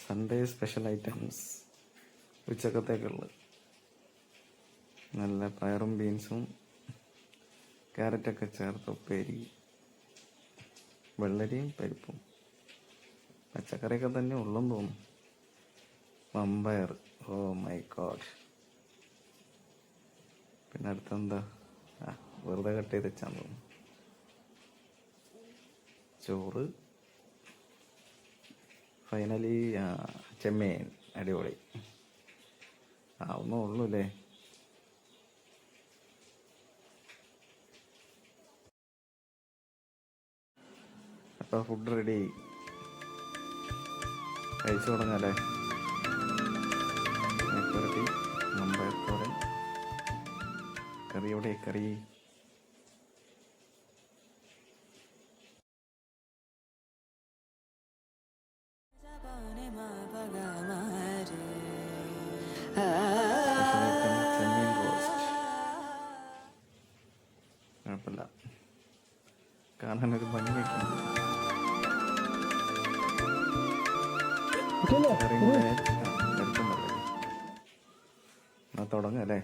Sunday special items ഉച്ചക്കത്തേക്കുള്ളത്. നല്ല പയറും ബീൻസും ക്യാരറ്റൊക്കെ ചേർത്ത് ഉപ്പേരി, വെള്ളരിയും പരിപ്പും. പച്ചക്കറിയൊക്കെ തന്നെ ഉള്ളെന്ന് തോന്നുന്നു. വമ്പയർ, ഓ മൈ ഗോഡ്. പിന്നെ അടുത്തെന്താ, വെറുതെ കട്ട് ചെയ്ത് വെച്ചാന്ന് തോന്നുന്നു. ചോറ്, ഫൈനലി ചെമ്മീൻ. അടിപൊളി. ഒന്നേ ഉള്ളൂ അല്ലേ. അപ്പോൾ ഫുഡ് റെഡി, കഴിച്ചു തുടങ്ങാല്ലേ. മെഴുക്കുവരട്ടി, വമ്പയർ തോരൻ, കറിയോടെ കറി. ചെമ്മീൻ റോസ്റ്റ് കുഴപ്പമില്ല, കാണാനൊരു ഭംഗിയൊക്കെ ഉണ്ട്. കറിയും കൂടെ എടുക്കുന്നുണ്ടല്ലേ. തുടങ്ങാം അല്ലേ.